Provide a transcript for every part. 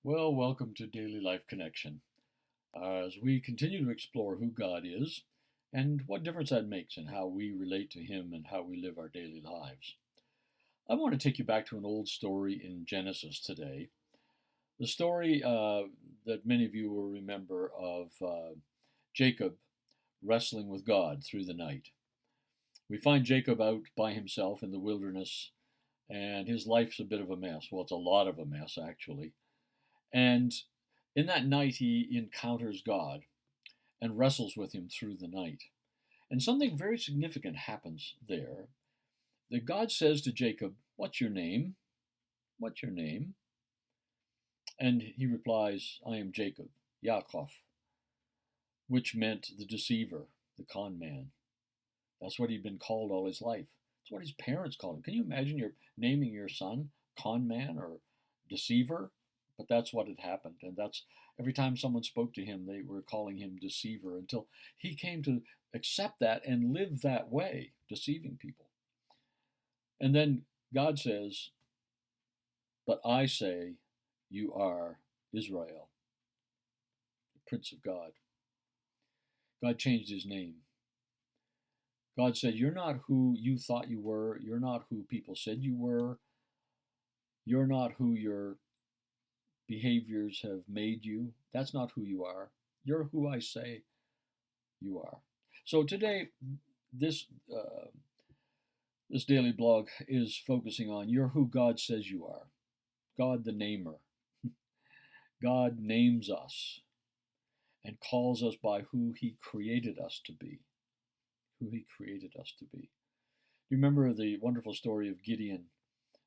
Well, welcome to Daily Life Connection. As we continue to explore who God is and what difference that makes in how we relate to Him and how we live our daily lives. I want to take you back to an old story in Genesis today. The story that many of you will remember of Jacob wrestling with God through the night. We find Jacob out by himself in the wilderness, and his life's a bit of a mess. Well, it's a lot of a mess, actually. And in that night, he encounters God and wrestles with him through the night. And something very significant happens there. That God says to Jacob, "What's your name? What's your name?" And he replies, "I am Jacob, Yaakov," which meant the deceiver, the con man. That's what he'd been called all his life. That's what his parents called him. Can you imagine you're naming your son con man or deceiver? But that's what had happened. And that's every time someone spoke to him, they were calling him deceiver until he came to accept that and live that way, deceiving people. And then God says, "But I say you are Israel, the Prince of God." God changed his name. God said, "You're not who you thought you were. You're not who people said you were. You're not who your behaviors have made you. That's not who you are. You're who I say you are." So today, this uh, this daily blog is focusing on you're who God says you are. God the namer. God names us and calls us by who He created us to be. Who He created us to be. You remember the wonderful story of Gideon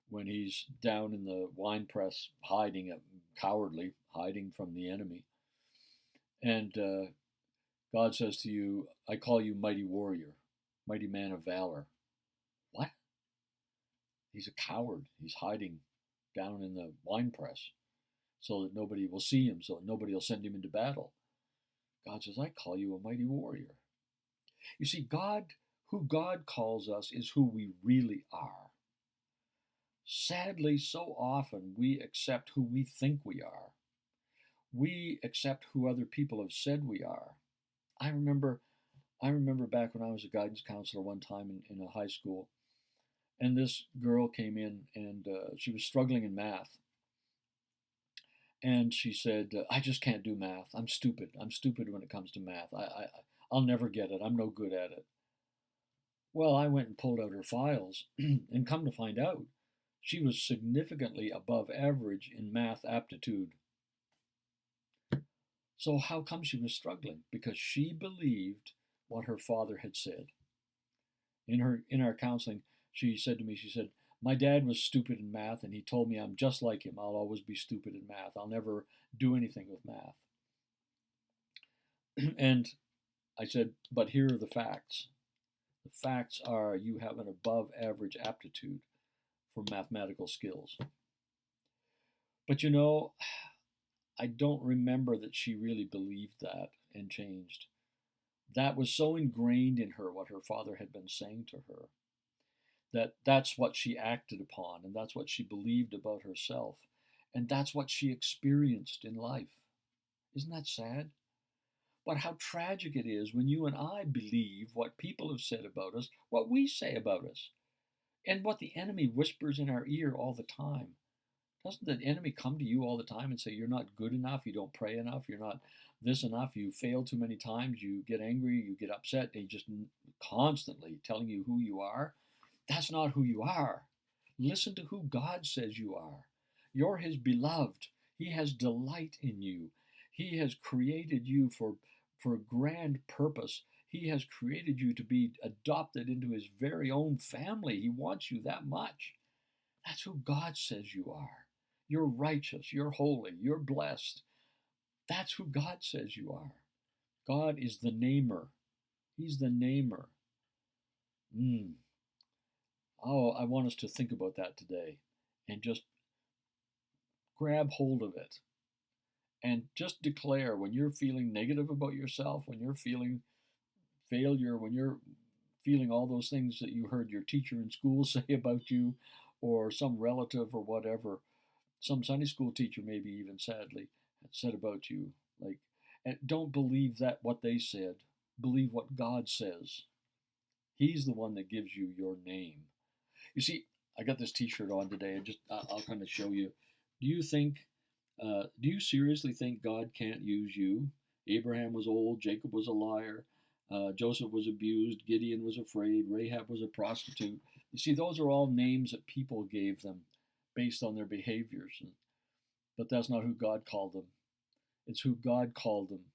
when he's down in the wine press, hiding, cowardly, hiding from the enemy. And God says to you, "I call you mighty warrior, mighty man of valor." What? He's a coward. He's hiding down in the wine press so that nobody will see him, so that nobody will send him into battle. God says, "I call you a mighty warrior." You see, who God calls us is who we really are. Sadly, so often we accept who we think we are. We accept who other people have said we are. I remember I remember back when I was a guidance counselor one time in a high school, and this girl came in and she was struggling in math. And she said, "I just can't do math. I'm stupid. I'm stupid when it comes to math. I'll never get it. I'm no good at it." Well, I went and pulled out her files, and come to find out, she was significantly above average in math aptitude. So how come she was struggling? Because she believed what her father had said. In our counseling, she said to me, she said, "My dad was stupid in math, and he told me I'm just like him. I'll always be stupid in math. I'll never do anything with math." And I said, "But here are the facts. The facts are you have an above average aptitude for mathematical skills." But I don't remember that she really believed that and changed. That was so ingrained in her what her father had been saying to her that that's what she acted upon and that's what she believed about herself and that's what she experienced in life. Isn't that sad? But how tragic it is when you and I believe what people have said about us, what we say about us, and what the enemy whispers in our ear all the time. Doesn't the enemy come to you all the time and say, "You're not good enough, you don't pray enough, you're not this enough, you fail too many times, you get angry, you get upset," and just constantly telling you who you are? That's not who you are. Listen to who God says you are. You're His beloved. He has delight in you. He has created you for a grand purpose. He has created you to be adopted into His very own family. He wants you that much. That's who God says you are. You're righteous, you're holy, you're blessed. That's who God says you are. God is the namer. He's the namer. Mm. Oh, I want us to think about that today and just grab hold of it and just declare when you're feeling negative about yourself, when you're feeling failure, when you're feeling all those things that you heard your teacher in school say about you or some relative or whatever, Some Sunday school teacher maybe even sadly said about you, like, and don't believe that what they said. Believe what God says. He's the one that gives you your name. You see, I got this T-shirt on today, and just I'll kind of show you. Do you think? Do you seriously think God can't use you? Abraham was old. Jacob was a liar. Joseph was abused. Gideon was afraid. Rahab was a prostitute. You see, those are all names that people gave them based on their behaviors, but that's not who God called them. It's who God called them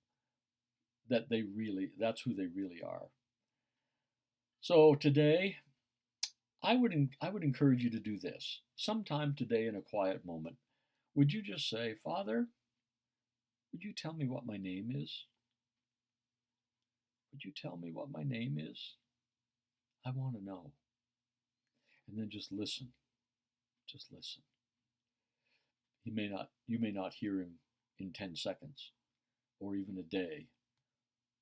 that's who they really are. So today, I would encourage you to do this. Sometime today in a quiet moment, would you just say, Father, would you tell me what my name is? Would you tell me what my name is? I want to know. And then just listen. Just listen. You may not hear him in 10 seconds or even a day,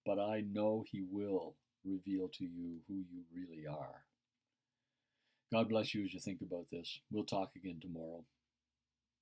but I know he will reveal to you who you really are. God bless you as you think about this. We'll talk again tomorrow.